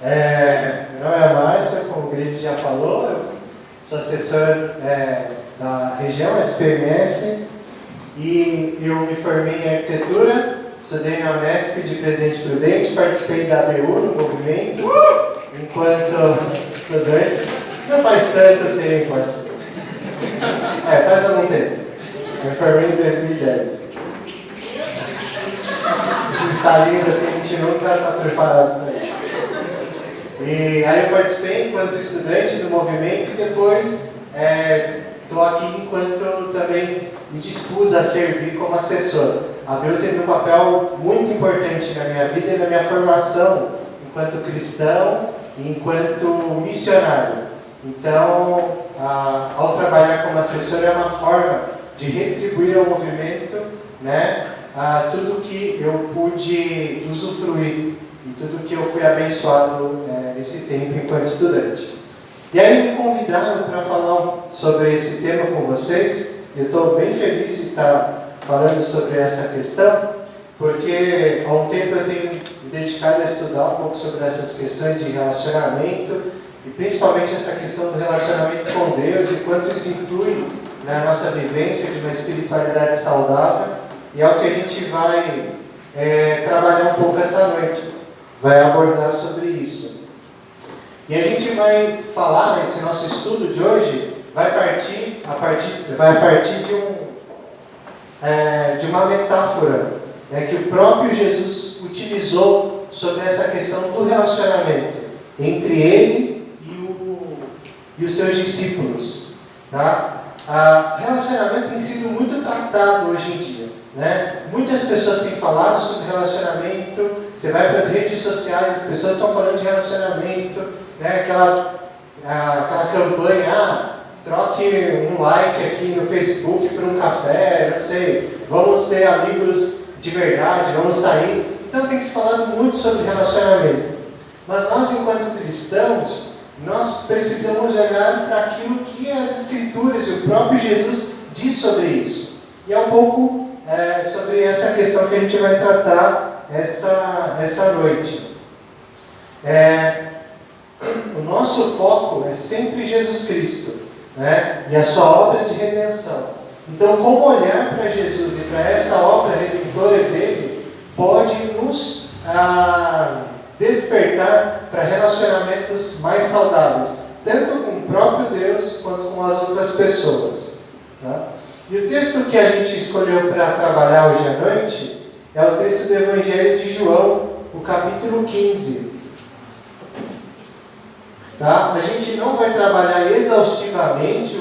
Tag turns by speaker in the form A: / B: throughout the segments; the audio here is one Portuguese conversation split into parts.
A: Meu nome é Márcio, como o Grilo já falou, eu sou assessor da região SPMS e eu me formei em arquitetura, estudei na Unesp de Presidente Prudente, participei da ABU no movimento enquanto estudante. Não faz tanto tempo assim. Faz algum tempo. Eu me formei em 2010. Esses estalinhos assim, a gente nunca está preparado para isso. E aí eu participei enquanto estudante do movimento e depois estou aqui enquanto também me dispus a servir como assessor. A ABU teve um papel muito importante na minha vida e na minha formação enquanto cristão e enquanto missionário. Então, ao trabalhar como assessor é uma forma de retribuir ao movimento, tudo que eu pude usufruir e tudo que eu fui abençoado nesse tempo enquanto estudante. E aí me convidaram para falar sobre esse tema com vocês. Eu estou bem feliz de estar falando sobre essa questão, porque há um tempo eu tenho me dedicado a estudar um pouco sobre essas questões de relacionamento e principalmente essa questão do relacionamento com Deus e quanto isso influi na nossa vivência de uma espiritualidade saudável. E é o que a gente vai trabalhar um pouco essa noite, vai abordar sobre isso. E a gente vai falar, esse nosso estudo de hoje vai partir de uma metáfora que o próprio Jesus utilizou sobre essa questão do relacionamento entre ele e os seus discípulos. Tá? Relacionamento tem sido muito tratado hoje em dia. Muitas pessoas têm falado sobre relacionamento. Você vai para as redes sociais, as pessoas estão falando de relacionamento, aquela campanha, troque um like aqui no Facebook por um café, não sei, vamos ser amigos de verdade, vamos sair. Então tem se falado muito sobre relacionamento. Mas nós, enquanto cristãos, nós precisamos olhar para aquilo que as Escrituras e o próprio Jesus diz sobre isso. E é um pouco sobre essa questão que a gente vai tratar essa noite. O nosso foco é sempre Jesus Cristo, e a sua obra de redenção. Então, como olhar para Jesus e para essa obra redentora dele pode nos despertar para relacionamentos mais saudáveis, tanto com o próprio Deus quanto com as outras pessoas. Tá? E o texto que a gente escolheu para trabalhar hoje à noite é o texto do Evangelho de João, o capítulo 15. Tá? A gente não vai trabalhar exaustivamente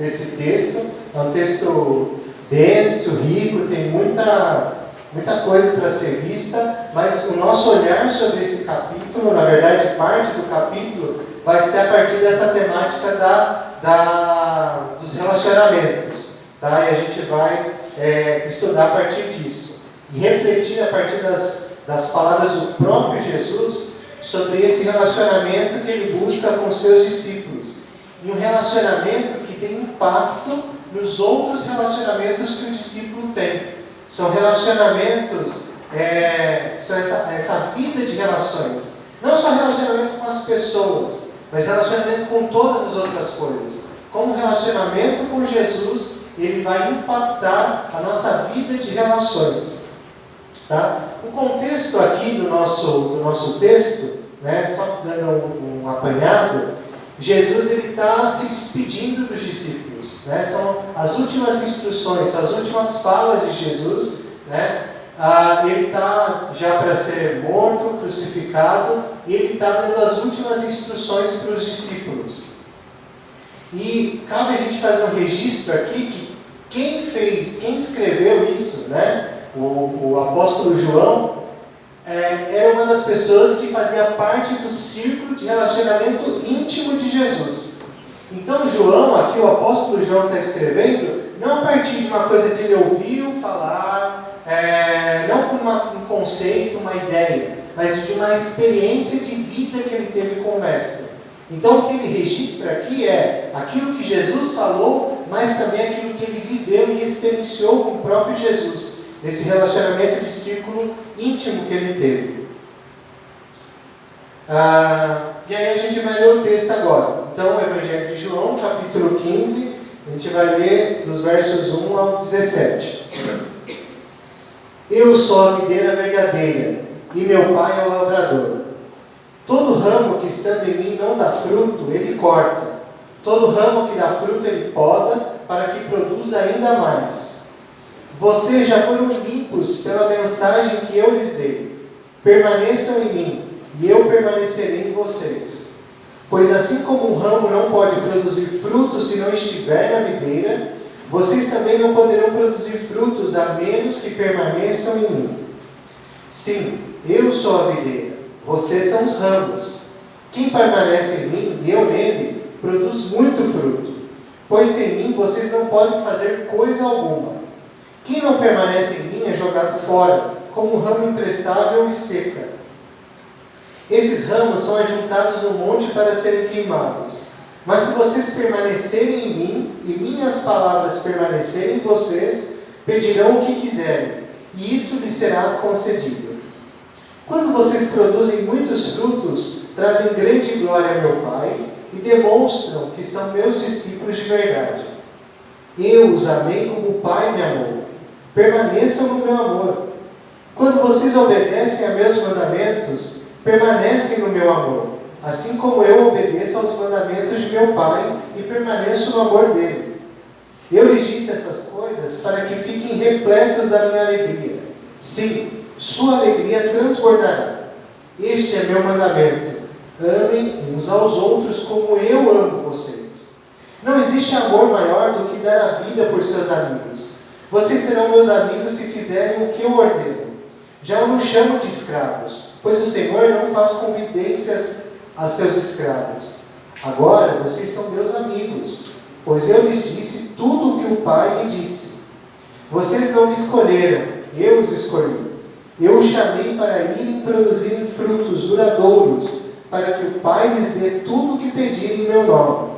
A: esse texto, é um texto denso, rico, tem muita coisa para ser vista, mas o nosso olhar sobre esse capítulo, na verdade parte do capítulo, vai ser a partir dessa temática dos relacionamentos. Tá? E a gente vai estudar a partir disso e refletir a partir das palavras do próprio Jesus sobre esse relacionamento que ele busca com seus discípulos. E um relacionamento que tem impacto nos outros relacionamentos que o discípulo tem. São relacionamentos, são essa vida de relações. Não só relacionamento com as pessoas, mas relacionamento com todas as outras coisas. Como relacionamento com Jesus, ele vai impactar a nossa vida de relações. Tá? O contexto aqui do nosso texto, só dando um apanhado, Jesus está se despedindo dos discípulos. São as últimas instruções, as últimas falas de Jesus. Ele está já para ser morto, crucificado, e ele está dando as últimas instruções para os discípulos. E cabe a gente fazer um registro aqui que quem escreveu isso, o apóstolo João, era uma das pessoas que fazia parte do círculo de relacionamento íntimo de Jesus. Então João, aqui o apóstolo João está escrevendo, não a partir de uma coisa que ele ouviu falar, não por um conceito, uma ideia, mas de uma experiência de vida que ele teve com o Mestre. Então o que ele registra aqui é aquilo que Jesus falou, mas também aquilo que ele viveu e experienciou com o próprio Jesus, nesse relacionamento de círculo íntimo que ele teve. E aí a gente vai ler o texto agora. Então, o Evangelho de João, capítulo 15, a gente vai ler dos versos 1 ao 17. Eu sou a videira verdadeira, e meu Pai é o lavrador. Todo ramo que estando em mim não dá fruto, ele corta. Todo ramo que dá fruto, ele poda, para que produza ainda mais. Vocês já foram limpos pela mensagem que eu lhes dei. Permaneçam em mim, e eu permanecerei em vocês. Pois assim como um ramo não pode produzir frutos se não estiver na videira, vocês também não poderão produzir frutos a menos que permaneçam em mim. Sim, eu sou a videira, vocês são os ramos. Quem permanece em mim e eu nele, produz muito fruto, pois sem mim vocês não podem fazer coisa alguma. Quem não permanece em mim é jogado fora, como um ramo imprestável e seca. Esses ramos são ajuntados no monte para serem queimados. Mas se vocês permanecerem em mim, e minhas palavras permanecerem em vocês, pedirão o que quiserem, e isso lhes será concedido. Quando vocês produzem muitos frutos, trazem grande glória a meu Pai, e demonstram que são meus discípulos de verdade. Eu os amei como o Pai me amou. Permaneçam no meu amor. Quando vocês obedecem a meus mandamentos, permanecem no meu amor, assim como eu obedeço aos mandamentos de meu Pai e permaneço no amor dele. Eu lhes disse essas coisas para que fiquem repletos da minha alegria. Sim, sua alegria transbordará. Este é meu mandamento. Amem uns aos outros como eu amo vocês. Não existe amor maior do que dar a vida por seus amigos. Vocês serão meus amigos se fizerem o que eu ordeno. Já eu não chamo de escravos, pois o Senhor não faz confidências a seus escravos. Agora vocês são meus amigos, pois eu lhes disse tudo o que o Pai me disse. Vocês não me escolheram, eu os escolhi. Eu os chamei para irem produzirem frutos duradouros, para que o Pai lhes dê tudo o que pedirem em meu nome.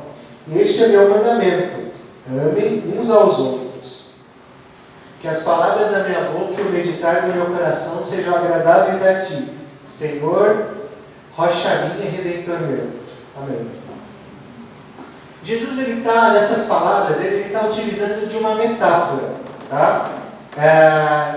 A: Este é meu mandamento: amem uns aos outros. Que as palavras da minha boca e o meditar do meu coração sejam agradáveis a Ti, Senhor, rocha minha e redentor meu. Amém. Jesus, ele está, nessas palavras, ele está utilizando de uma metáfora, tá?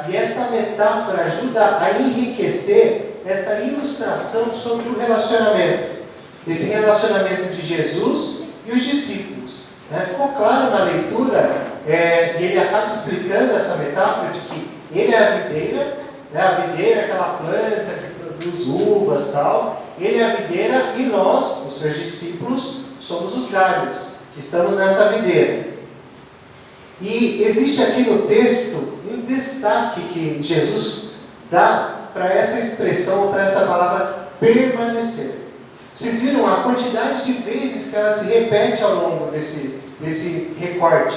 A: E essa metáfora ajuda a enriquecer essa ilustração sobre o relacionamento. Esse relacionamento de Jesus e os discípulos. Ficou claro na leitura, e ele acaba explicando essa metáfora de que ele é a videira, a videira é aquela planta que produz uvas e tal. Ele é a videira e nós, os seus discípulos, somos os galhos, que estamos nessa videira. E existe aqui no texto um destaque que Jesus dá para essa expressão, para essa palavra permanecer. Vocês viram a quantidade de vezes que ela se repete ao longo desse recorte,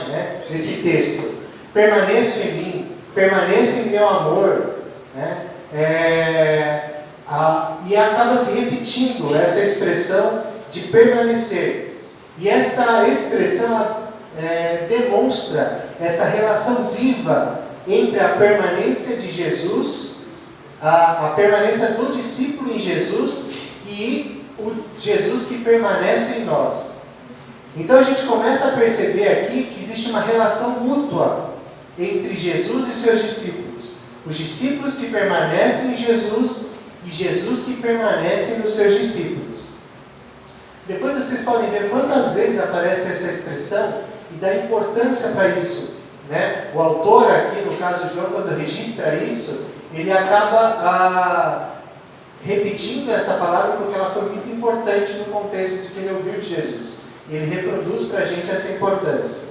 A: desse texto. Permaneço em mim, permaneça em meu amor. E acaba se repetindo essa expressão de permanecer. E essa expressão demonstra essa relação viva entre a permanência de Jesus, a permanência do discípulo em Jesus e o Jesus que permanece em nós. Então a gente começa a perceber aqui que existe uma relação mútua entre Jesus e seus discípulos. Os discípulos que permanecem em Jesus e Jesus que permanece nos seus discípulos. Depois vocês podem ver quantas vezes aparece essa expressão e dá importância para isso. O autor aqui, no caso João, quando registra isso, ele acaba repetindo essa palavra porque ela foi muito importante no contexto de que ele ouviu de Jesus. Ele reproduz para a gente essa importância.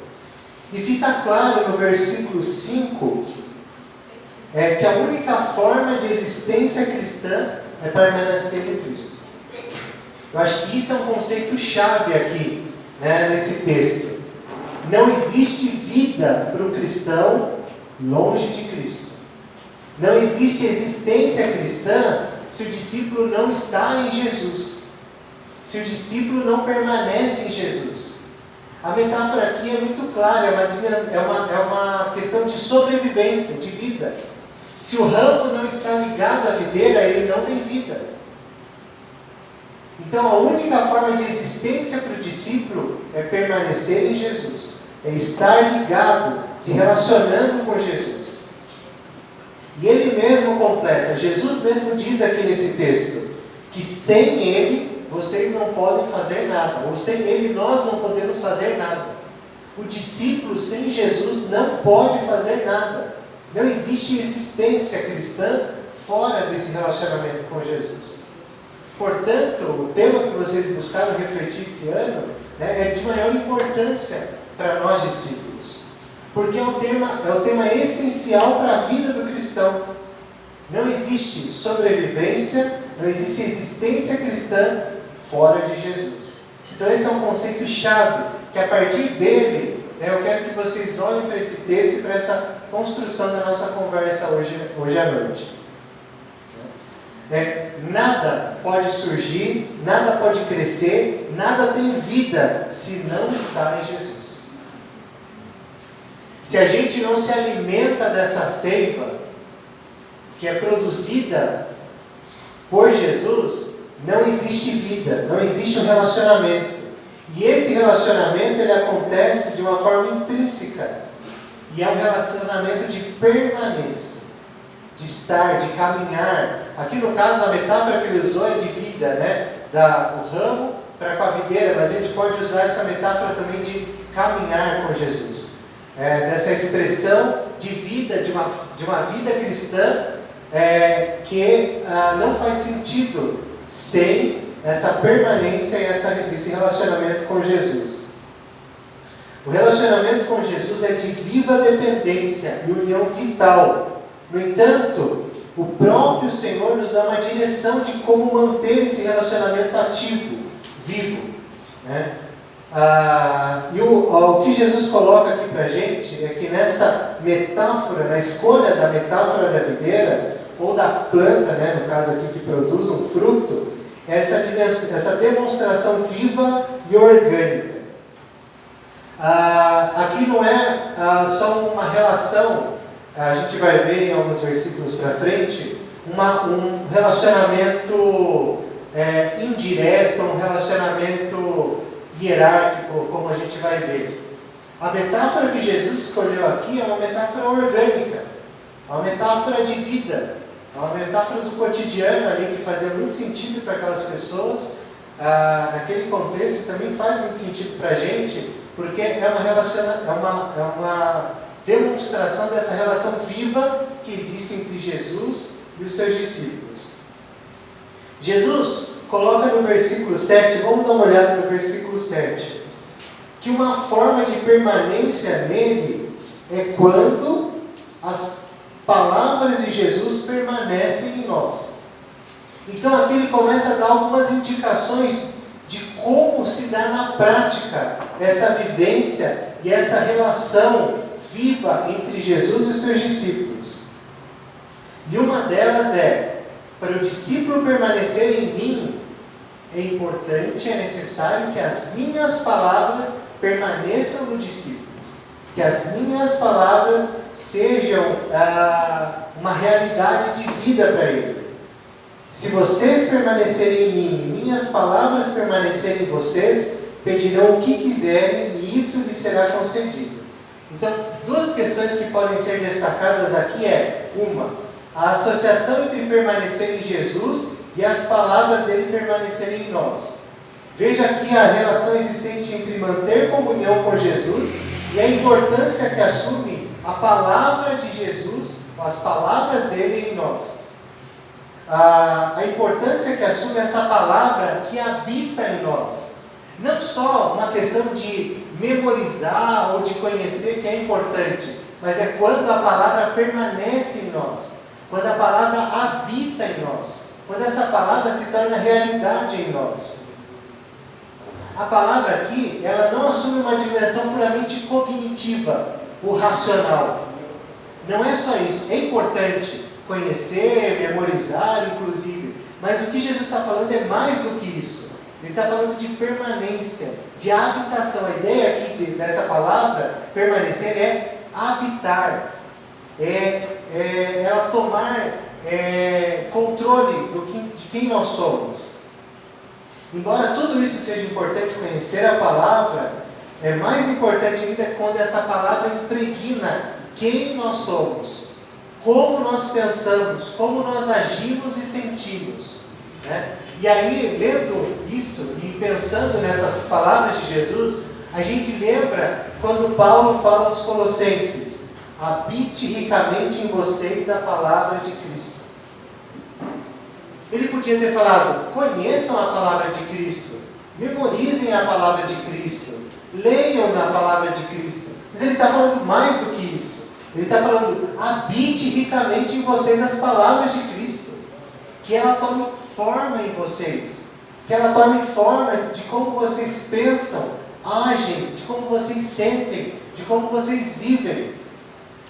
A: E fica claro no versículo 5 que a única forma de existência cristã é permanecer em Cristo. Eu acho que isso é um conceito chave aqui, nesse texto. Não existe vida para o cristão longe de Cristo. Não existe existência cristã se o discípulo não está em Jesus. Se o discípulo não permanece em Jesus. A metáfora aqui é muito clara, é uma questão de sobrevivência, de vida. Se o ramo não está ligado à videira, ele não tem vida. Então a única forma de existência para o discípulo é permanecer em Jesus, é estar ligado, se relacionando com Jesus. E ele mesmo completa, Jesus mesmo diz aqui nesse texto, que sem ele vocês não podem fazer nada, ou sem ele nós não podemos fazer nada. O discípulo sem Jesus não pode fazer nada. Não existe existência cristã fora desse relacionamento com Jesus. Portanto, o tema que vocês buscaram refletir esse ano, né, é de maior importância para nós discípulos. Porque é o tema essencial para a vida do cristão. Não existe sobrevivência, não existe existência cristã fora de Jesus. Então esse é um conceito chave, que a partir dele, né, eu quero que vocês olhem para esse texto e para essa construção da nossa conversa hoje à noite. Nada pode surgir, nada pode crescer, nada tem vida se não está em Jesus. Se a gente não se alimenta dessa seiva que é produzida por Jesus, não existe vida, não existe um relacionamento. E esse relacionamento ele acontece de uma forma intrínseca. E é um relacionamento de permanência, de estar, de caminhar. Aqui no caso a metáfora que ele usou é de vida, né? Do ramo para com a videira, mas a gente pode usar essa metáfora também de caminhar com Jesus. Dessa expressão de vida, de uma vida cristã que não faz sentido sem essa permanência e esse relacionamento com Jesus. O relacionamento com Jesus é de viva dependência e união vital. No entanto, o próprio Senhor nos dá uma direção de como manter esse relacionamento ativo, vivo, né? O que Jesus coloca aqui para a gente é que nessa metáfora, na escolha da metáfora da videira, ou da planta, né, no caso aqui que produz um fruto, essa demonstração viva e orgânica. Aqui não é só uma relação, a gente vai ver em alguns versículos para frente, um relacionamento indireto, um relacionamento hierárquico, como a gente vai ver. A metáfora que Jesus escolheu aqui é uma metáfora orgânica, é uma metáfora de vida, é uma metáfora do cotidiano ali que fazia muito sentido para aquelas pessoas, naquele contexto também faz muito sentido para a gente, porque é uma demonstração dessa relação viva que existe entre Jesus e os seus discípulos. Jesus coloca no versículo 7, vamos dar uma olhada no versículo 7, que uma forma de permanência nele é quando as palavras de Jesus permanecem em nós. Então aqui ele começa a dar algumas indicações de como se dá na prática essa vivência e essa relação viva entre Jesus e os seus discípulos. E uma delas é, para o discípulo permanecer em mim, é importante, é necessário que as minhas palavras permaneçam no discípulo. Que as minhas palavras sejam uma realidade de vida para ele. Se vocês permanecerem em mim, minhas palavras permanecerem em vocês, pedirão o que quiserem e isso lhes será concedido. Então, duas questões que podem ser destacadas aqui é, uma, a associação entre permanecer em Jesus e as palavras dele permanecerem em nós. Veja aqui a relação existente entre manter comunhão com Jesus e a importância que assume a palavra de Jesus, as palavras dele em nós. A importância que assume essa palavra que habita em nós. Não só uma questão de memorizar ou de conhecer, que é importante, mas é quando a palavra permanece em nós, quando a palavra habita em nós, quando essa palavra se torna realidade em nós. A palavra aqui, ela não assume uma dimensão puramente cognitiva, o racional. Não é só isso, é importante conhecer, memorizar, inclusive, mas o que Jesus está falando é mais do que isso. Ele está falando de permanência, de habitação. A ideia aqui dessa palavra, permanecer, é habitar, ela tomar controle de quem nós somos. Embora tudo isso seja importante conhecer a palavra, é mais importante ainda quando essa palavra impregna quem nós somos, como nós pensamos, como nós agimos e sentimos, né? E aí, lendo isso e pensando nessas palavras de Jesus, a gente lembra quando Paulo fala aos Colossenses: habite ricamente em vocês a palavra de Cristo. Ele podia ter falado: conheçam a palavra de Cristo, memorizem a palavra de Cristo, leiam na palavra de Cristo. Mas ele está falando mais do que isso. Ele está falando: habite ricamente em vocês as palavras de Cristo, que ela tome forma em vocês, que ela tome forma de como vocês pensam, agem, de como vocês sentem, de como vocês vivem.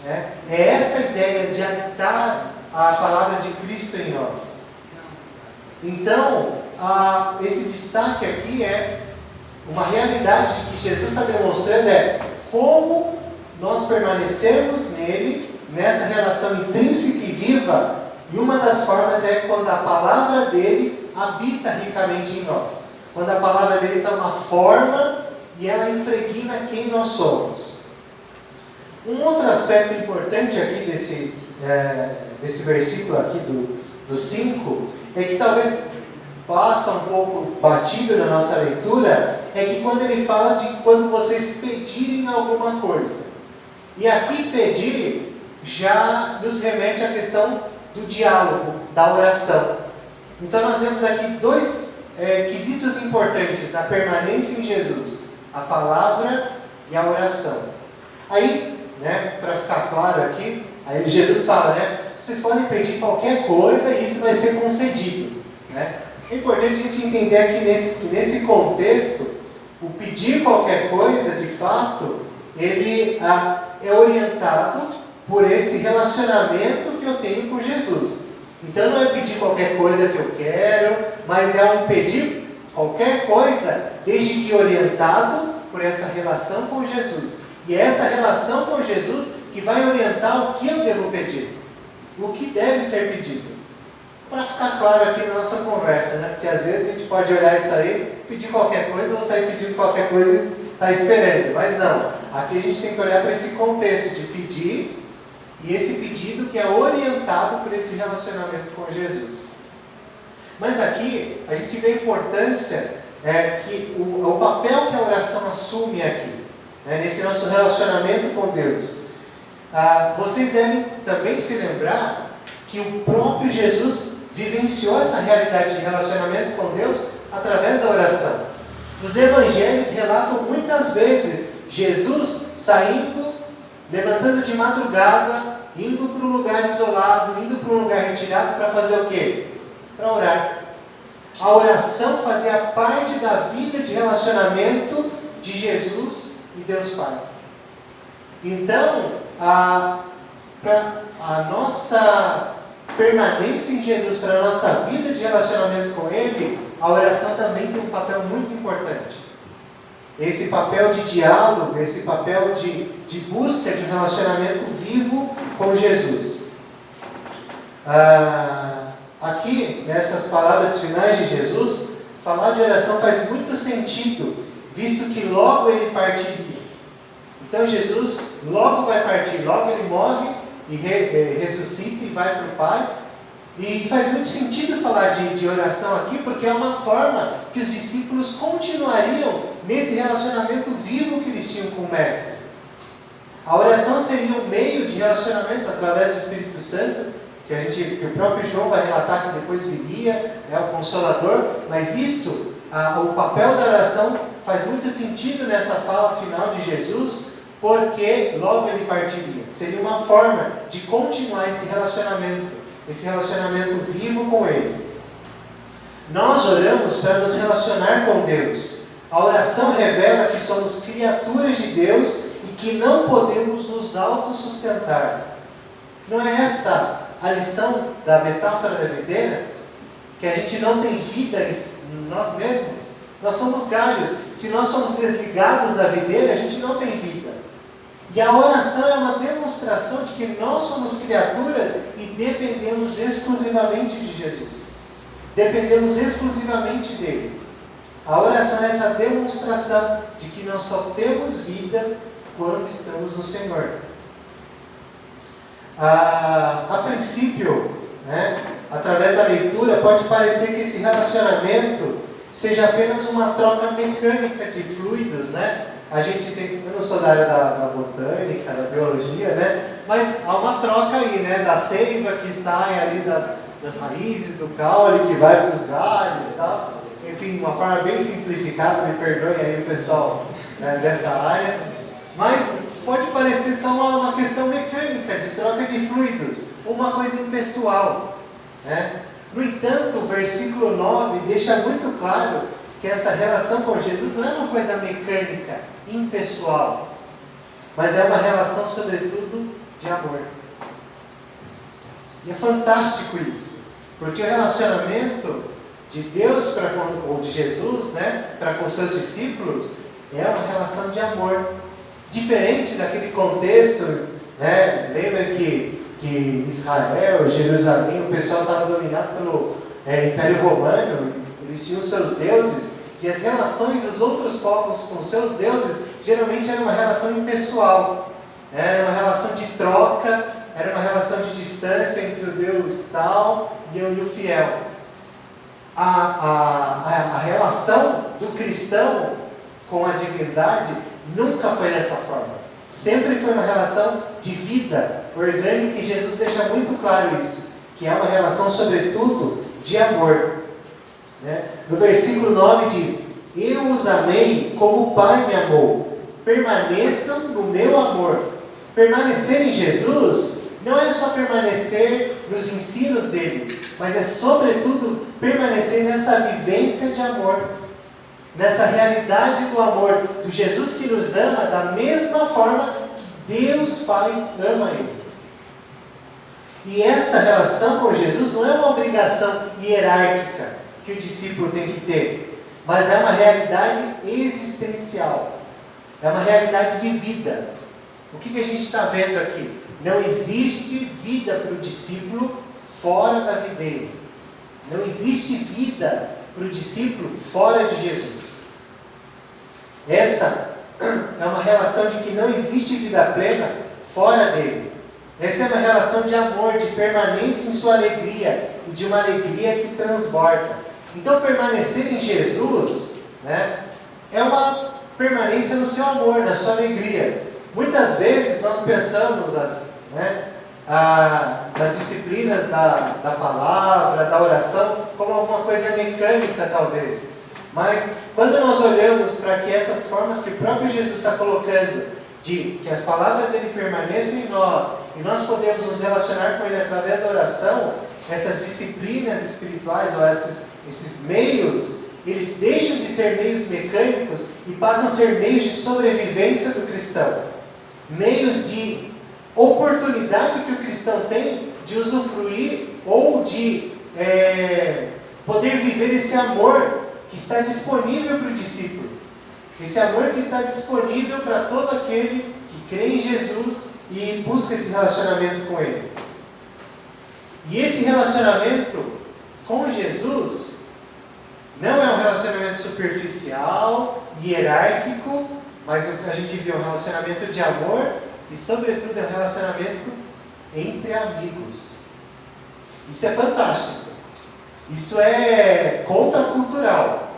A: É essa a ideia de habitar a palavra de Cristo em nós. Então, esse destaque aqui é uma realidade de que Jesus está demonstrando, como nós permanecermos nele, nessa relação intrínseca e viva, e uma das formas é quando a palavra dele habita ricamente em nós. Quando a palavra dele toma forma e ela impregna quem nós somos. Um outro aspecto importante aqui desse versículo aqui do 5, é que talvez passa um pouco batido na nossa leitura, é que quando ele fala de quando vocês pedirem alguma coisa. E aqui pedir já nos remete à questão do diálogo, da oração. Então nós vemos aqui dois quesitos importantes na permanência em Jesus: a palavra e a oração. Aí, para ficar claro aqui, aí Jesus fala, vocês podem pedir qualquer coisa e isso vai ser concedido. É importante a gente entender aqui que nesse contexto, o pedir qualquer coisa, de fato, ele é orientado por esse relacionamento que eu tenho com Jesus. Então não é pedir qualquer coisa que eu quero, mas é um pedir qualquer coisa, desde que orientado por essa relação com Jesus. E é essa relação com Jesus que vai orientar o que eu devo pedir, o que deve ser pedido. Para ficar claro aqui na nossa conversa, porque às vezes a gente pode olhar isso aí, pedir qualquer coisa, ou sair pedindo qualquer coisa e estar esperando. Mas não, aqui a gente tem que olhar para esse contexto de pedir, e esse pedido que é orientado por esse relacionamento com Jesus. Mas aqui a gente vê a importância, que o papel que a oração assume aqui, nesse nosso relacionamento com Deus. Vocês devem também se lembrar que o próprio Jesus vivenciou essa realidade de relacionamento com Deus através da oração. Os evangelhos relatam muitas vezes Jesus saindo, levantando de madrugada, indo para um lugar isolado, indo para um lugar retirado para fazer o quê? Para orar. A oração fazia parte da vida de relacionamento de Jesus e Deus Pai. Então, para a nossa permanência em Jesus, para a nossa vida de relacionamento com Ele, a oração também tem um papel muito importante. Esse papel de diálogo, esse papel de busca de um relacionamento vivo com Jesus. Aqui, nessas palavras finais de Jesus, falar de oração faz muito sentido, visto que logo Ele partiria. Então Jesus logo vai partir, logo Ele morre e ressuscita e vai para o Pai. E faz muito sentido falar de oração aqui, porque é uma forma que os discípulos continuariam nesse relacionamento vivo que eles tinham com o Mestre. A oração seria um meio de relacionamento através do Espírito Santo, que o próprio João vai relatar que depois viria, o Consolador, mas isso, o papel da oração faz muito sentido nessa fala final de Jesus, porque logo Ele partiria. Seria uma forma de continuar esse relacionamento vivo com Ele. Nós oramos para nos relacionar com Deus. A oração revela que somos criaturas de Deus e que não podemos nos autossustentar. Não é essa a lição da metáfora da videira? Que a gente não tem vida em nós mesmos? Nós somos galhos. Se nós somos desligados da videira, a gente não tem vida. E a oração é uma demonstração de que nós somos criaturas e dependemos exclusivamente de Jesus. Dependemos exclusivamente dele. A oração é essa demonstração de que nós só temos vida quando estamos no Senhor. A princípio, né, através da leitura, pode parecer que esse relacionamento seja apenas uma troca mecânica de fluidos, né? A gente tem, eu não sou da área da botânica, da biologia, né? Mas há uma troca aí, né? Da seiva que sai ali das raízes do caule, que vai para os galhos e tal. Enfim, uma forma bem simplificada, me perdoem aí o pessoal, né, dessa área. Mas pode parecer só uma questão mecânica, de troca de fluidos, uma coisa impessoal, né? No entanto, o versículo 9 deixa muito claro que essa relação com Jesus não é uma coisa mecânica, impessoal, mas é uma relação, sobretudo, de amor. E é fantástico isso, porque o relacionamento de Deus ou de Jesus, né, para com seus discípulos é uma relação de amor. Diferente daquele contexto, né? Lembra que Israel, Jerusalém, o pessoal estava dominado pelo Império Romano, eles tinham seus deuses, e as relações dos outros povos com seus deuses geralmente era uma relação impessoal, era uma relação de troca, era uma relação de distância entre o Deus tal e o fiel. A relação do cristão com a divindade nunca foi dessa forma. Sempre foi uma relação de vida orgânica, e Jesus deixa muito claro isso, que é uma relação, sobretudo, de amor. Né? No versículo 9 diz: eu os amei como o Pai me amou. Permaneçam no meu amor. Permanecer em Jesus não é só permanecer nos ensinos dele, mas é, sobretudo, permanecer nessa vivência de amor. Nessa realidade do amor, do Jesus que nos ama da mesma forma que Deus Pai ama Ele. E essa relação com Jesus não é uma obrigação hierárquica que o discípulo tem que ter, mas é uma realidade existencial, é uma realidade de vida. O que a gente está vendo aqui? Não existe vida para o discípulo fora da videira. Não existe vida para o discípulo fora de Jesus. Essa é uma relação de que não existe vida plena fora dele. Essa é uma relação de amor, de permanência em sua alegria e de uma alegria que transborda. Então, permanecer em Jesus, né, é uma permanência no seu amor, na sua alegria. Muitas vezes nós pensamos nas disciplinas da palavra, da oração, como alguma coisa mecânica, talvez. Mas quando nós olhamos para que essas formas que o próprio Jesus está colocando, de que as palavras dele permaneçam em nós, e nós podemos nos relacionar com ele através da oração, essas disciplinas espirituais, ou esses meios, eles deixam de ser meios mecânicos e passam a ser meios de sobrevivência do cristão. Meios de oportunidade que o cristão tem de usufruir ou de poder viver esse amor que está disponível para o discípulo. Esse amor que está disponível para todo aquele que crê em Jesus e busca esse relacionamento com Ele. E esse relacionamento com Jesus não é um relacionamento superficial, hierárquico, mas o que a gente vê é um relacionamento de amor e, sobretudo, é um relacionamento entre amigos. Isso é fantástico. Isso é contracultural,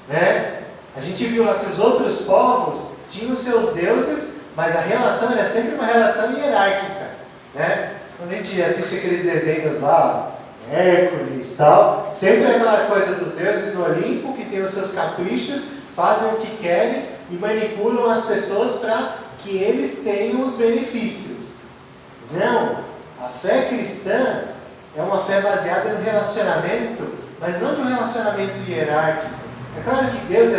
A: né? A gente viu lá que os outros povos tinham seus deuses, mas a relação era sempre uma relação hierárquica, né? Quando a gente assiste aqueles desenhos lá, Hércules e tal, sempre é aquela coisa dos deuses no Olimpo que tem os seus caprichos, fazem o que querem e manipulam as pessoas para que eles tenham os benefícios. Não, a fé cristã é uma fé baseada no relacionamento, mas não de um relacionamento hierárquico. É claro que Deus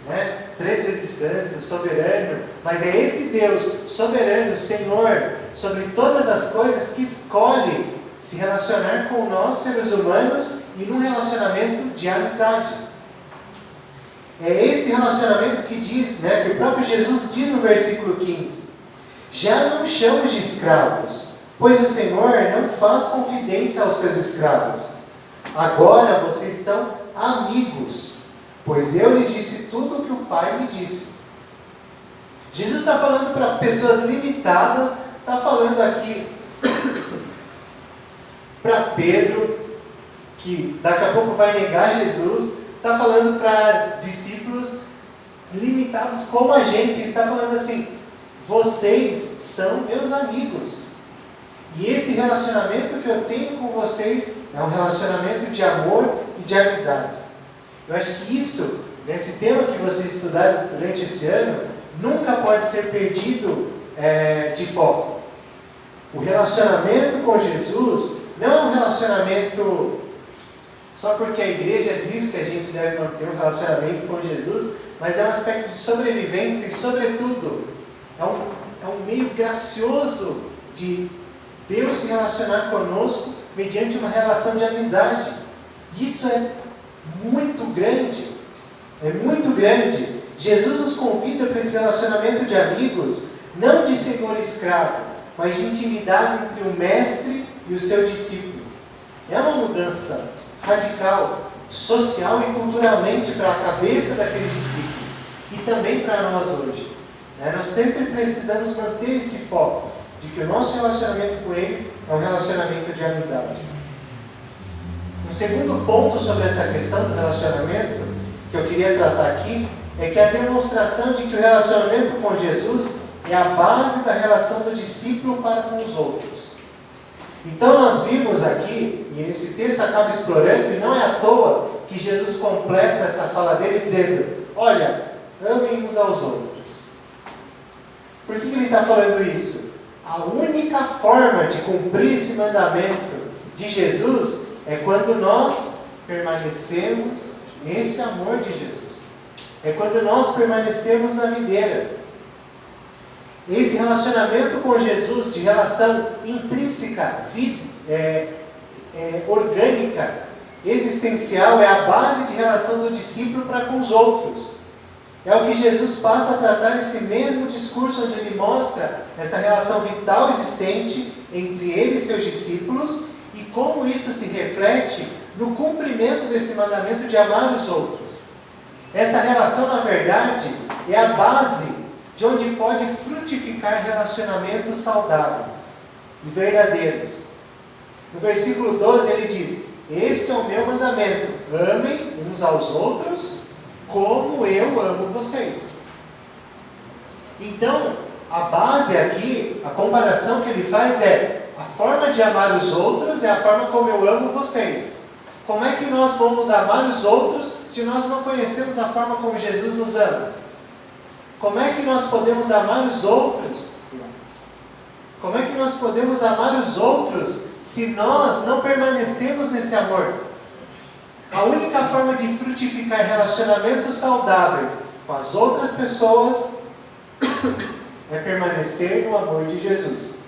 A: é 3 vezes santo, soberano, mas é esse Deus soberano, Senhor, sobre todas as coisas, que escolhe se relacionar com nós, seres humanos, e num relacionamento de amizade. É esse relacionamento que diz, que o próprio Jesus diz no versículo 15: já não chamo de escravos, pois o Senhor não faz confidência aos seus escravos. Agora vocês são amigos, pois eu lhes disse tudo o que o Pai me disse. Jesus está falando para pessoas limitadas, está falando aqui para Pedro, que daqui a pouco vai negar Jesus, está falando para discípulos limitados como a gente. Ele está falando assim: vocês são meus amigos. E esse relacionamento que eu tenho com vocês é um relacionamento de amor e de amizade. Eu acho que isso, nesse tema que vocês estudaram durante esse ano, nunca pode ser perdido de foco. O relacionamento com Jesus não é um relacionamento só porque a igreja diz que a gente deve manter um relacionamento com Jesus, mas é um aspecto de sobrevivência e, sobretudo, é um meio gracioso de Deus se relacionar conosco mediante uma relação de amizade. Isso é muito grande. É muito grande. Jesus nos convida para esse relacionamento de amigos, não de senhor e escravo, mas de intimidade entre o mestre e o seu discípulo. É uma mudança radical, social e culturalmente para a cabeça daqueles discípulos e também para nós hoje. Nós sempre precisamos manter esse foco de que o nosso relacionamento com Ele é um relacionamento de amizade. Um segundo ponto sobre essa questão do relacionamento que eu queria tratar aqui é que a demonstração de que o relacionamento com Jesus é a base da relação do discípulo para com os outros. Então nós vimos aqui, e esse texto acaba explorando, e não é à toa que Jesus completa essa fala dele dizendo: olha, amem uns aos outros. Por que ele está falando isso? A única forma de cumprir esse mandamento de Jesus é quando nós permanecemos nesse amor de Jesus. É quando nós permanecemos na videira. Esse relacionamento com Jesus, de relação intrínseca, orgânica, existencial, é a base de relação do discípulo para com os outros. É o que Jesus passa a tratar nesse mesmo discurso, onde ele mostra essa relação vital existente entre ele e seus discípulos e como isso se reflete no cumprimento desse mandamento de amar os outros. Essa relação, na verdade, é a base de onde pode frutificar relacionamentos saudáveis e verdadeiros. No versículo 12 ele diz: este é o meu mandamento, amem uns aos outros como eu amo vocês. Então, a base aqui, a comparação que ele faz é: a forma de amar os outros é a forma como eu amo vocês. Como é que nós vamos amar os outros se nós não conhecemos a forma como Jesus nos ama? Como é que nós podemos amar os outros? Como é que nós podemos amar os outros se nós não permanecemos nesse amor? A única forma de frutificar relacionamentos saudáveis com as outras pessoas é permanecer no amor de Jesus.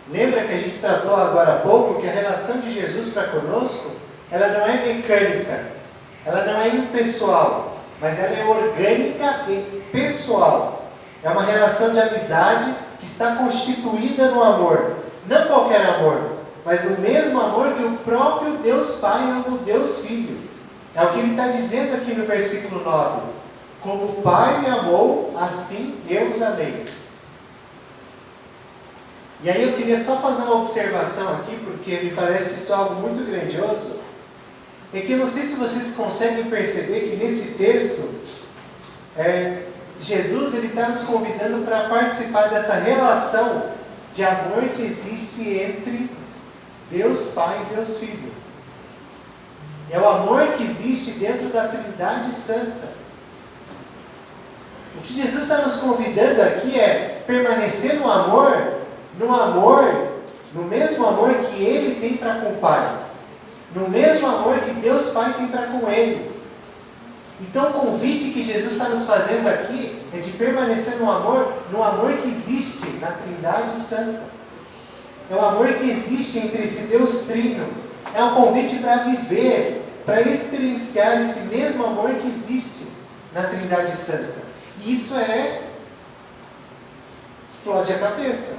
A: Lembra que a gente tratou agora há pouco que a relação de Jesus para conosco, ela não é mecânica, ela não é impessoal, mas ela é orgânica e pessoal. É uma relação de amizade que está constituída no amor. Não qualquer amor, mas no mesmo amor que o próprio Deus Pai ama o Deus Filho. É o que ele está dizendo aqui no versículo 9. Como o Pai me amou, assim eu os amei. E aí eu queria só fazer uma observação aqui, porque me parece isso algo muito grandioso. É que eu não sei se vocês conseguem perceber que nesse texto, Jesus está nos convidando para participar dessa relação de amor que existe entre Deus Pai e Deus Filho. É o amor que existe dentro da Trindade Santa. O que Jesus está nos convidando aqui é permanecer no amor, no mesmo amor que Ele tem para com o Pai, no mesmo amor que Deus Pai tem para com Ele. Então o convite que Jesus está nos fazendo aqui é de permanecer no amor que existe na Trindade Santa. É o amor que existe entre esse Deus Trino. É um convite para viver, para experienciar esse mesmo amor que existe na Trindade Santa. E isso explode a cabeça.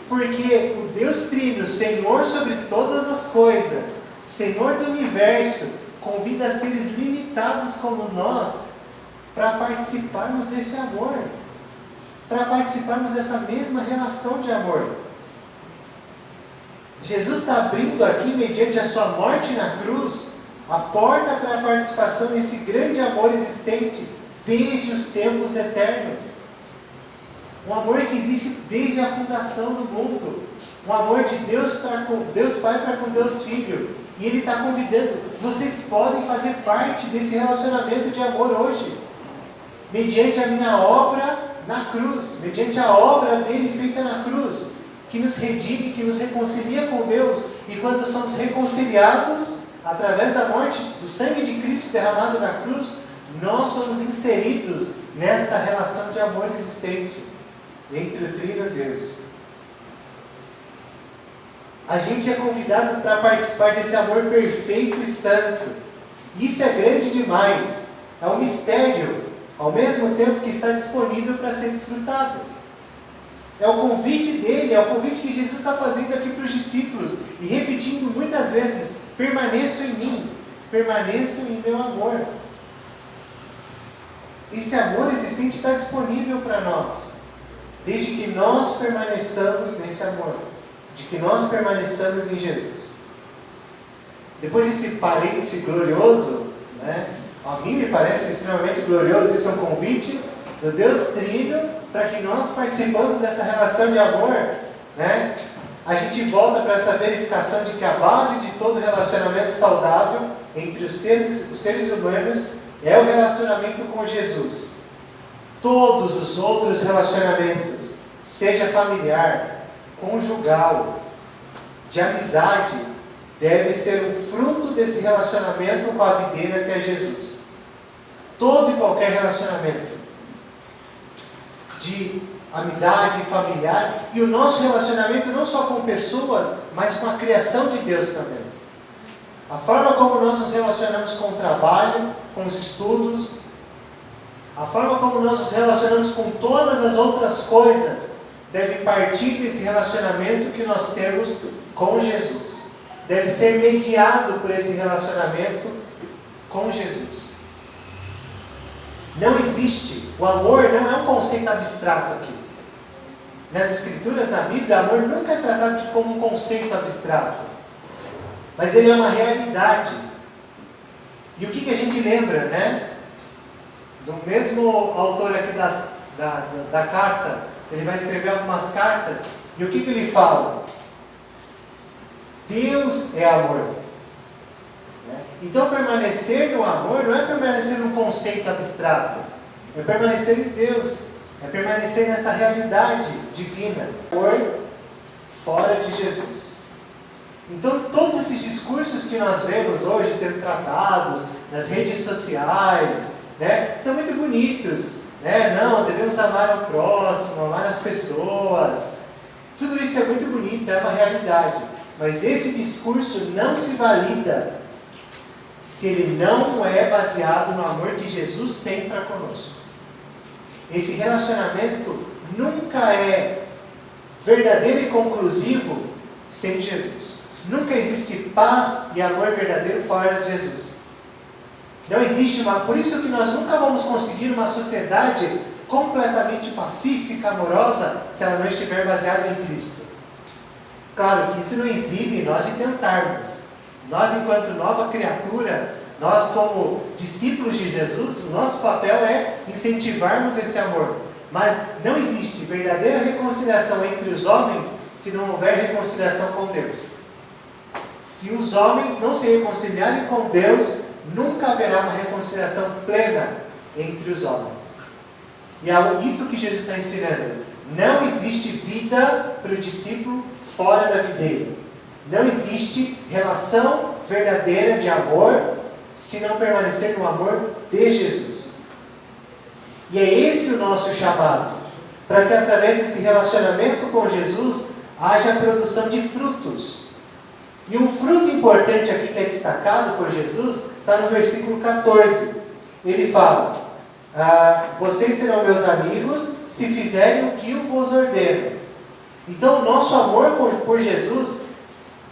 A: Porque o Deus Trino, Senhor sobre todas as coisas, Senhor do universo, convida seres limitados limitados como nós para participarmos desse amor, para participarmos dessa mesma relação de amor. Jesus está abrindo aqui, mediante a sua morte na cruz, a porta para a participação nesse grande amor existente desde os tempos eternos. Um amor que existe desde a fundação do mundo. Um amor de Deus Pai para com Deus Filho. E Ele está convidando, vocês podem fazer parte desse relacionamento de amor hoje. Mediante a minha obra na cruz, mediante a obra dele feita na cruz, que nos redime, que nos reconcilia com Deus. E quando somos reconciliados, através da morte, do sangue de Cristo derramado na cruz, nós somos inseridos nessa relação de amor existente entre o Trino Deus. A gente é convidado para participar desse amor perfeito e santo. Isso é grande demais. É um mistério, ao mesmo tempo que está disponível para ser desfrutado. É o convite dele, é o convite que Jesus está fazendo aqui para os discípulos e repetindo muitas vezes: permaneçam em mim, permaneçam em meu amor. Esse amor existente está disponível para nós, desde que nós permaneçamos nesse amor, de que nós permaneçamos em Jesus. Depois desse parêntese glorioso, a mim me parece extremamente glorioso, isso é um convite do Deus Trino para que nós participamos dessa relação de amor, a gente volta para essa verificação de que a base de todo relacionamento saudável entre os seres humanos é o relacionamento com Jesus. Todos os outros relacionamentos, seja familiar, conjugal, de amizade, deve ser um fruto desse relacionamento com a videira que é Jesus. Todo e qualquer relacionamento de amizade familiar, e o nosso relacionamento não só com pessoas, mas com a criação de Deus também. A forma como nós nos relacionamos com o trabalho, com os estudos, a forma como nós nos relacionamos com todas as outras coisas, deve partir desse relacionamento que nós temos com Jesus. Deve ser mediado por esse relacionamento com Jesus. Não existe, o amor não é um conceito abstrato aqui. Nas Escrituras, na Bíblia, amor nunca é tratado como um conceito abstrato. Mas ele é uma realidade. E o que a gente lembra, do mesmo autor aqui da carta, ele vai escrever algumas cartas, e o que ele fala? Deus é amor. Então permanecer no amor não é permanecer num conceito abstrato, é permanecer em Deus, é permanecer nessa realidade divina, amor fora de Jesus. Então todos esses discursos que nós vemos hoje sendo tratados nas redes sociais, são muito bonitos, não, devemos amar ao próximo, amar as pessoas, tudo isso é muito bonito, é uma realidade, mas esse discurso não se valida se ele não é baseado no amor que Jesus tem para conosco. Esse relacionamento nunca é verdadeiro e conclusivo sem Jesus. Nunca existe paz e amor verdadeiro fora de Jesus. Não existe por isso que nós nunca vamos conseguir uma sociedade completamente pacífica, amorosa, se ela não estiver baseada em Cristo. Claro que isso não exime nós de tentarmos. Nós, enquanto nova criatura, nós como discípulos de Jesus, o nosso papel é incentivarmos esse amor. Mas não existe verdadeira reconciliação entre os homens se não houver reconciliação com Deus. Se os homens não se reconciliarem com Deus, nunca haverá uma reconciliação plena entre os homens. E é isso que Jesus está ensinando. Não existe vida para o discípulo fora da videira. Não existe relação verdadeira de amor se não permanecer no amor de Jesus. E é esse o nosso chamado, para que através desse relacionamento com Jesus haja a produção de frutos. E um fruto importante aqui que é destacado por Jesus está no versículo 14. Ele fala: vocês serão meus amigos se fizerem o que eu vos ordeno. Então o nosso amor por Jesus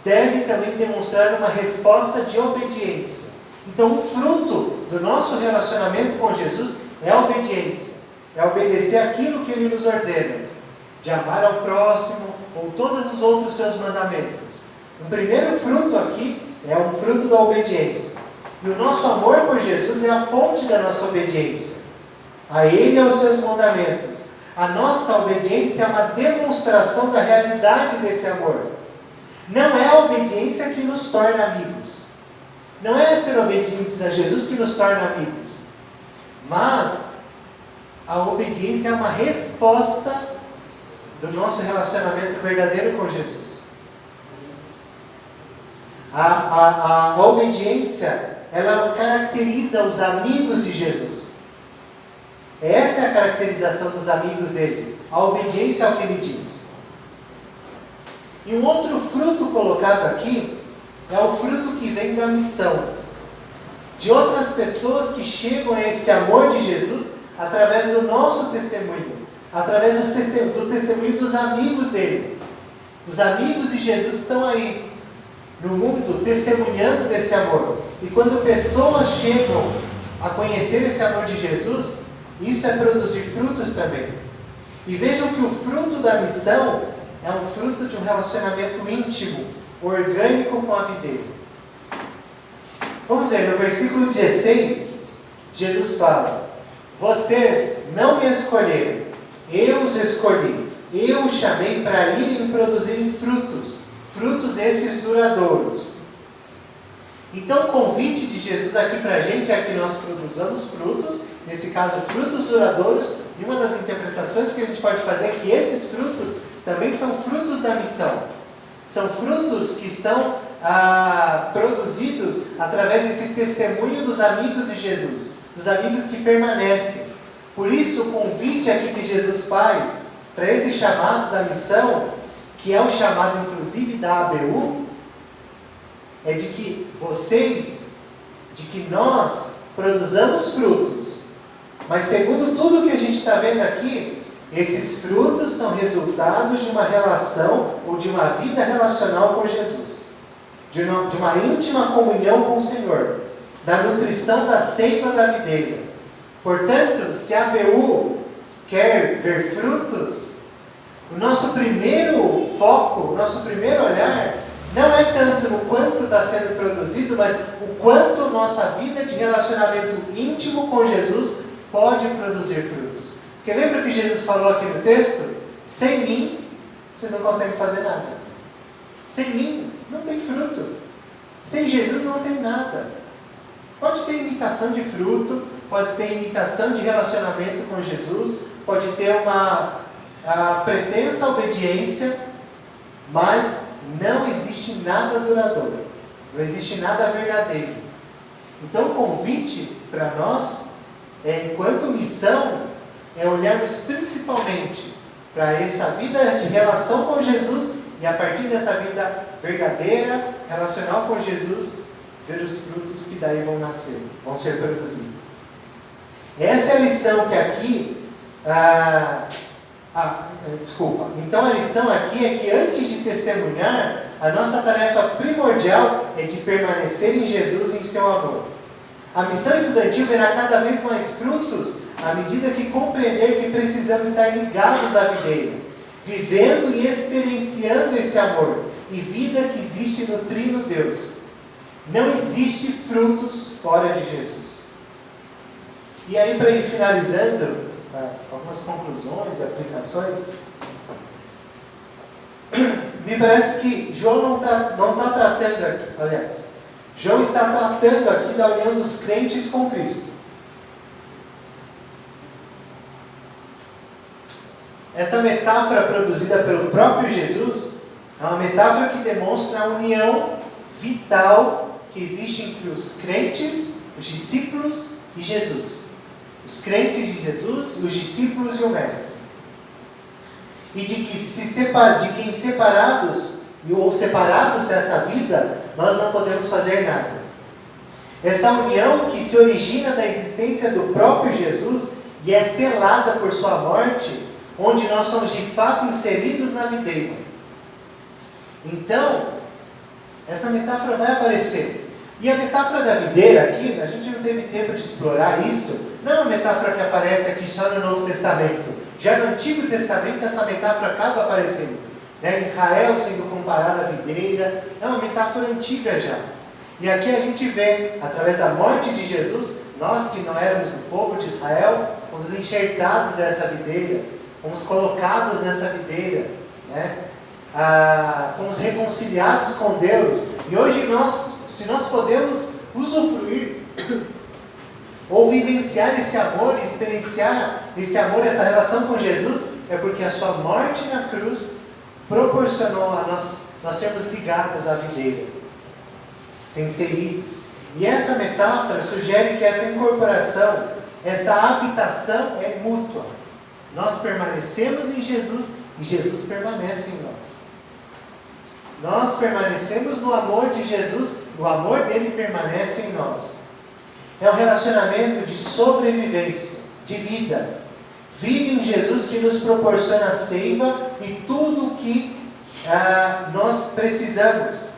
A: deve também demonstrar uma resposta de obediência. Então o fruto do nosso relacionamento com Jesus é a obediência. É obedecer aquilo que Ele nos ordena, de amar ao próximo ou todos os outros seus mandamentos. O primeiro fruto aqui é um fruto da obediência. E o nosso amor por Jesus é a fonte da nossa obediência a Ele e aos seus mandamentos. A nossa obediência é uma demonstração da realidade desse amor. Não é a obediência que nos torna amigos. Não é ser obedientes a Jesus que nos torna amigos. Mas a obediência é uma resposta do nosso relacionamento verdadeiro com Jesus. A obediência, ela caracteriza os amigos de Jesus. Essa é a caracterização dos amigos dele. A obediência ao que ele diz. E um outro fruto colocado aqui é o fruto que vem da missão. De outras pessoas que chegam a este amor de Jesus através do nosso testemunho. Através do testemunho dos amigos dele. Os amigos de Jesus estão aí no mundo testemunhando desse amor. E quando pessoas chegam a conhecer esse amor de Jesus, isso é produzir frutos também. E vejam que o fruto da missão é um fruto de um relacionamento íntimo, orgânico com a videira. Vamos ver, no versículo 16, Jesus fala: vocês não me escolheram, eu os escolhi. Eu os chamei para irem produzirem frutos, frutos esses duradouros. Então o convite de Jesus aqui para a gente é que nós produzamos frutos, nesse caso frutos duradouros, e uma das interpretações que a gente pode fazer é que esses frutos também são frutos da missão. São frutos que são produzidos através desse testemunho dos amigos de Jesus, dos amigos que permanecem. Por isso o convite aqui que Jesus faz para esse chamado da missão, que é o chamado inclusive da ABU, é de que nós produzamos frutos. Mas segundo tudo que a gente está vendo aqui, esses frutos são resultados de uma relação ou de uma vida relacional com Jesus. De uma íntima comunhão com o Senhor. Da nutrição da seiva da videira. Portanto, se a ABU quer ver frutos, o nosso primeiro foco, o nosso primeiro olhar, não é tanto no quanto está sendo produzido, mas o quanto nossa vida de relacionamento íntimo com Jesus pode produzir frutos. Porque lembra que Jesus falou aqui no texto? Sem mim, vocês não conseguem fazer nada. Sem mim, não tem fruto. Sem Jesus não tem nada. Pode ter imitação de fruto, pode ter imitação de relacionamento com Jesus, pode ter uma pretensa obediência, mas não existe nada duradouro, não existe nada verdadeiro. Então o convite para nós, enquanto missão, é olharmos principalmente para essa vida de relação com Jesus e a partir dessa vida verdadeira, relacional com Jesus, ver os frutos que daí vão nascer, vão ser produzidos. Essa é a lição que aqui... Então a lição aqui é que antes de testemunhar, a nossa tarefa primordial é de permanecer em Jesus e em seu amor. A missão estudantil verá cada vez mais frutos à medida que compreender que precisamos estar ligados à videira, vivendo e experienciando esse amor e vida que existe nutrindo Deus. Não existe frutos fora de Jesus. E aí, para ir finalizando, algumas conclusões, aplicações, me parece que João não está tratando aqui, aliás, João está tratando aqui da união dos crentes com Cristo. Essa metáfora produzida pelo próprio Jesus é uma metáfora que demonstra a união vital que existe entre os crentes, os discípulos e Jesus. Os crentes de Jesus, os discípulos e o Mestre. E de que separados dessa vida, nós não podemos fazer nada. Essa união que se origina da existência do próprio Jesus e é selada por sua morte, onde nós somos de fato inseridos na videira. Então, essa metáfora vai aparecer. E a metáfora da videira aqui, a gente não teve tempo de explorar isso, não é uma metáfora que aparece aqui só no Novo Testamento. Já no Antigo Testamento essa metáfora acaba aparecendo. Né? Israel sendo comparado à videira, é uma metáfora antiga já. E aqui a gente vê, através da morte de Jesus, nós que não éramos do povo de Israel, fomos enxertados nessa videira, fomos colocados nessa videira, né? Fomos reconciliados com Deus. E hoje se nós podemos usufruir ou vivenciar esse amor, experienciar esse amor, essa relação com Jesus, é porque a sua morte na cruz proporcionou a nós sermos ligados à videira, sem inseridos. E essa metáfora sugere que essa incorporação, essa habitação é mútua. Nós permanecemos em Jesus e Jesus permanece em nós. Nós permanecemos no amor de Jesus, o amor dele permanece em nós. É um relacionamento de sobrevivência, de vida. Vida em Jesus que nos proporciona a seiva e tudo o que nós precisamos.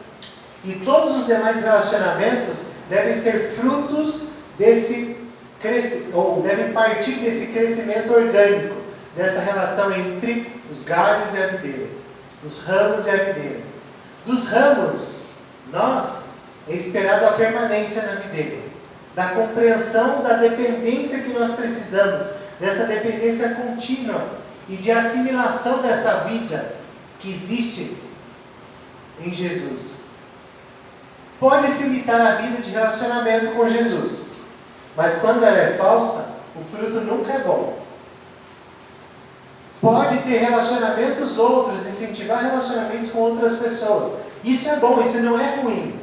A: E todos os demais relacionamentos devem ser frutos ou devem partir desse crescimento orgânico, dessa relação entre os galhos e a videira, os ramos e a videira. Dos ramos, é esperado a permanência na videira, da compreensão da dependência que nós precisamos, dessa dependência contínua e de assimilação dessa vida que existe em Jesus. Pode-se imitar a vida de relacionamento com Jesus, mas quando ela é falsa, o fruto nunca é bom. Pode ter relacionamentos outros, incentivar relacionamentos com outras pessoas. Isso é bom, isso não é ruim.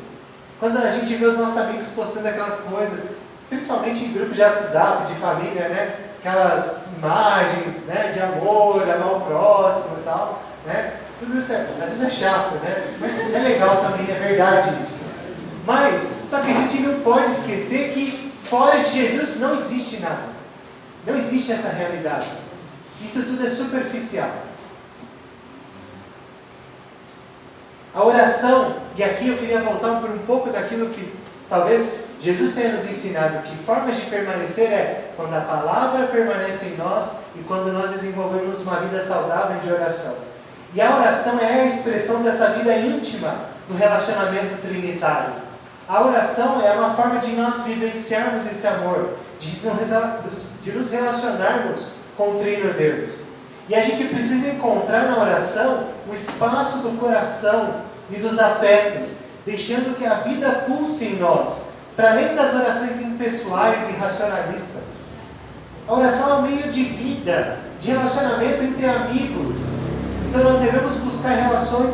A: Quando a gente vê os nossos amigos postando aquelas coisas, principalmente em grupos de WhatsApp, de família, né? Aquelas imagens, né? De amor, amar o próximo e tal, né? Tudo isso às vezes é chato, né? Mas é legal também, é verdade isso. Mas, só que a gente não pode esquecer que fora de Jesus não existe nada. Não existe essa realidade. Isso tudo é superficial. A oração, e aqui eu queria voltar por um pouco daquilo que talvez Jesus tenha nos ensinado, que formas de permanecer é quando a palavra permanece em nós e quando nós desenvolvemos uma vida saudável de oração. E a oração é a expressão dessa vida íntima no relacionamento trinitário. A oração é uma forma de nós vivenciarmos esse amor, de nos relacionarmos com o Trino Deus. E a gente precisa encontrar na oração o espaço do coração e dos afetos, deixando que a vida pulse em nós, para além das orações impessoais e racionalistas. A oração é um meio de vida, de relacionamento entre amigos. Então nós devemos buscar relações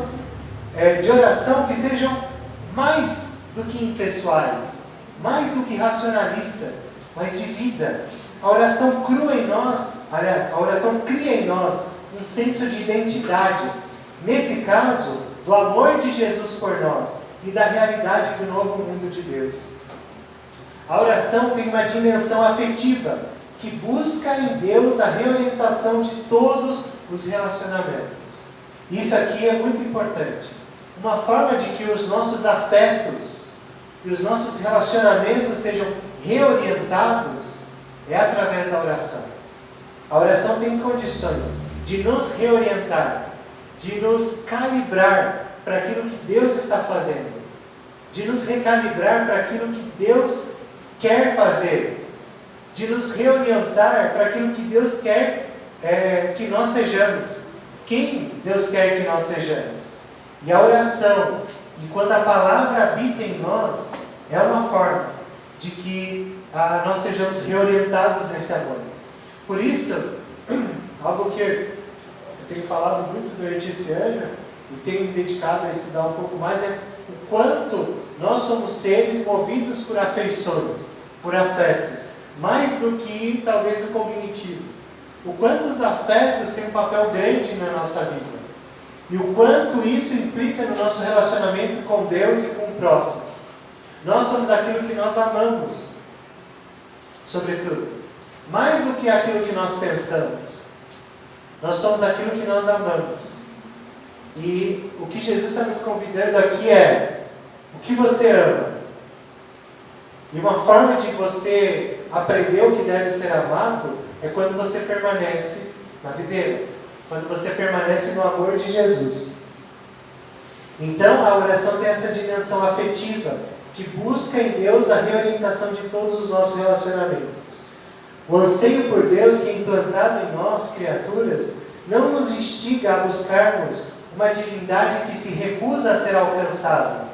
A: de oração que sejam mais do que impessoais, mais do que racionalistas, mas de vida. A oração a oração cria em nós um senso de identidade. Nesse caso, do amor de Jesus por nós e da realidade do novo mundo de Deus. A oração tem uma dimensão afetiva, que busca em Deus a reorientação de todos os relacionamentos. Isso aqui é muito importante. Uma forma de que os nossos afetos e os nossos relacionamentos sejam reorientados é através da oração. A oração tem condições de nos reorientar, de nos calibrar para aquilo que Deus está fazendo, de nos recalibrar para aquilo que Deus quer fazer, de nos reorientar para aquilo que Deus quer que nós sejamos, quem Deus quer que nós sejamos. E a oração, e quando a palavra habita em nós, é uma forma de que nós sejamos reorientados nesse amor. Por isso, algo que eu tenho falado muito durante esse ano, e tenho me dedicado a estudar um pouco mais, é o quanto nós somos seres movidos por afeições, por afetos, mais do que talvez o cognitivo. O quanto os afetos têm um papel grande na nossa vida. E o quanto isso implica no nosso relacionamento com Deus e com o próximo. Nós somos aquilo que nós amamos, sobretudo. Mais do que aquilo que nós pensamos. Nós somos aquilo que nós amamos. E o que Jesus está nos convidando aqui é: o que você ama? E uma forma de você aprender o que deve ser amado é quando você permanece na videira, quando você permanece no amor de Jesus. Então a oração tem essa dimensão afetiva, que busca em Deus a reorientação de todos os nossos relacionamentos. O anseio por Deus que é implantado em nós, criaturas, não nos instiga a buscarmos uma divindade que se recusa a ser alcançada.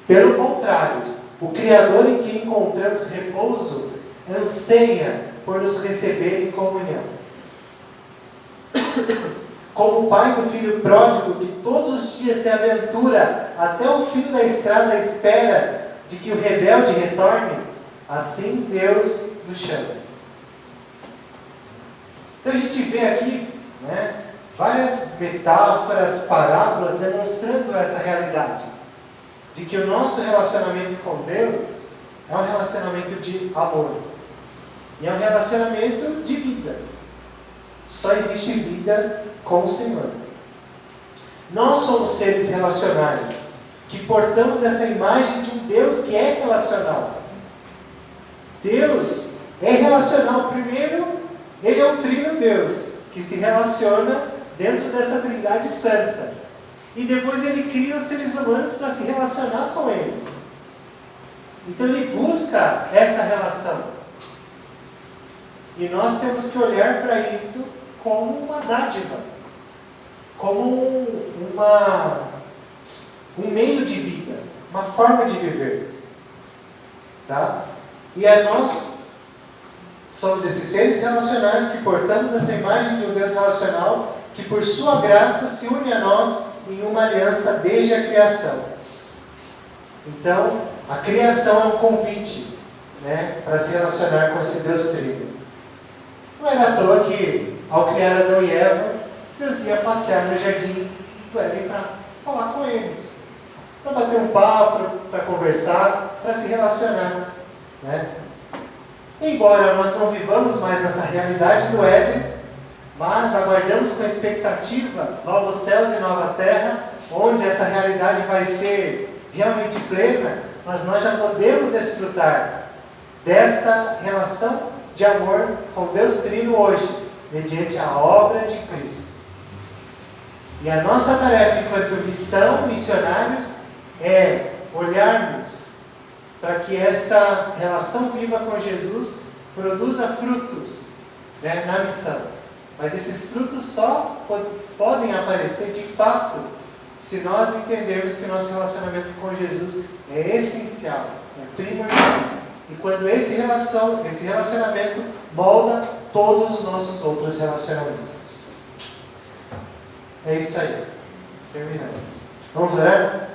A: Pelo contrário, o Criador em quem encontramos repouso anseia por nos receber em comunhão. Como o pai do filho pródigo que todos os dias se aventura até o fim da estrada à espera de que o rebelde retorne, assim Deus nos chama. Então a gente vê aqui, várias metáforas, parábolas demonstrando essa realidade, de que o nosso relacionamento com Deus é um relacionamento de amor, e é um relacionamento de vida. Só existe vida com o Senhor. Nós somos seres relacionais, que portamos essa imagem de um Deus que é relacional. Deus é relacional. Primeiro, Ele é um trino Deus, que se relaciona dentro dessa Trindade Santa. E depois Ele cria os seres humanos para se relacionar com eles. Então Ele busca essa relação. E nós temos que olhar para isso como uma dádiva, como um meio de vida, uma forma de viver. Tá? E nós somos esses seres relacionais que portamos essa imagem de um Deus relacional que por sua graça se une a nós em uma aliança desde a criação. Então, a criação é um convite, para se relacionar com esse Deus Trino. Não era à toa que, ao criar Adão e Eva, Deus ia passear no jardim do Éden para falar com eles, para bater um papo, para conversar, para se relacionar. Embora nós não vivamos mais nessa realidade do Éden, mas aguardamos com expectativa novos céus e nova terra, onde essa realidade vai ser realmente plena, mas nós já podemos desfrutar dessa relação de amor com Deus Trino hoje, mediante a obra de Cristo. E a nossa tarefa enquanto missão, missionários, é olharmos para que essa relação viva com Jesus produza frutos na missão. Mas esses frutos só podem aparecer de fato se nós entendermos que o nosso relacionamento com Jesus é essencial, é primordial. E quando esse relacionamento molda todos os nossos outros relacionamentos. É isso aí. Terminamos. Vamos orar?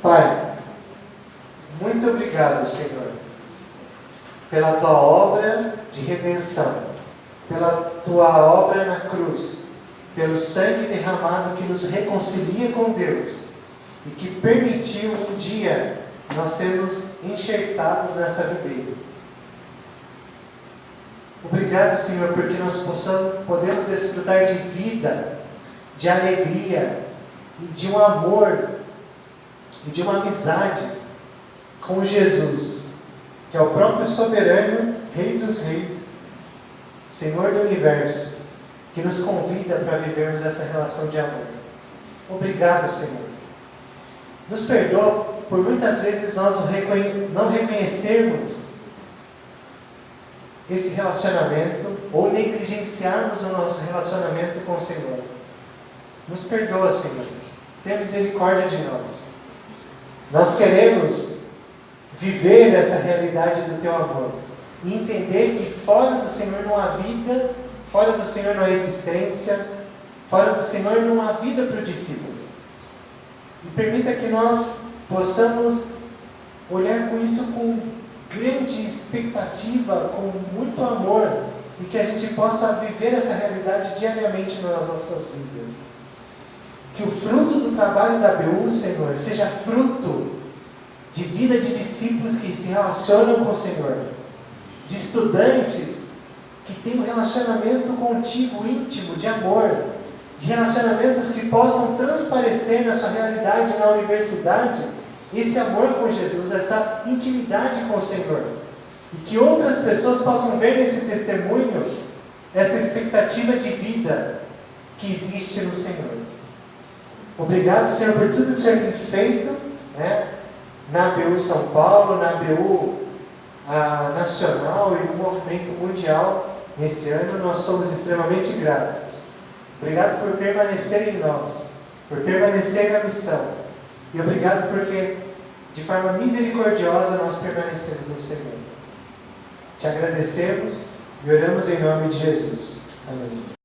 A: Pai, muito obrigado, Senhor, pela Tua obra de redenção, pela Tua obra na cruz, pelo sangue derramado que nos reconcilia com Deus e que permitiu um dia nós sermos enxertados nessa videira. Obrigado, Senhor, porque nós podemos desfrutar de vida, de alegria e de um amor e de uma amizade com Jesus, que é o próprio soberano Rei dos Reis, Senhor do Universo, que nos convida para vivermos essa relação de amor. Obrigado, Senhor. Nos perdoa por muitas vezes nós não reconhecermos esse relacionamento ou negligenciarmos o nosso relacionamento com o Senhor. Nos perdoa, Senhor. Tenha misericórdia de nós. Nós queremos viver essa realidade do Teu amor e entender que fora do Senhor não há vida, fora do Senhor não há existência, fora do Senhor não há vida para o discípulo. E permita que nós possamos olhar com isso com grande expectativa, com muito amor, e que a gente possa viver essa realidade diariamente nas nossas vidas. Que o fruto do trabalho da BU, Senhor, seja fruto de vida de discípulos que se relacionam com o Senhor, de estudantes que têm um relacionamento contigo íntimo, de amor, de relacionamentos que possam transparecer na sua realidade na universidade esse amor com Jesus, essa intimidade com o Senhor. E que outras pessoas possam ver nesse testemunho essa expectativa de vida que existe no Senhor. Obrigado, Senhor, por tudo que o Senhor tem feito, né, na ABU São Paulo, na ABU nacional e no movimento mundial nesse ano. Nós somos extremamente gratos. Obrigado por permanecer em nós, por permanecer na missão. E obrigado porque, de forma misericordiosa, nós permanecemos no Senhor. Te agradecemos e oramos em nome de Jesus. Amém.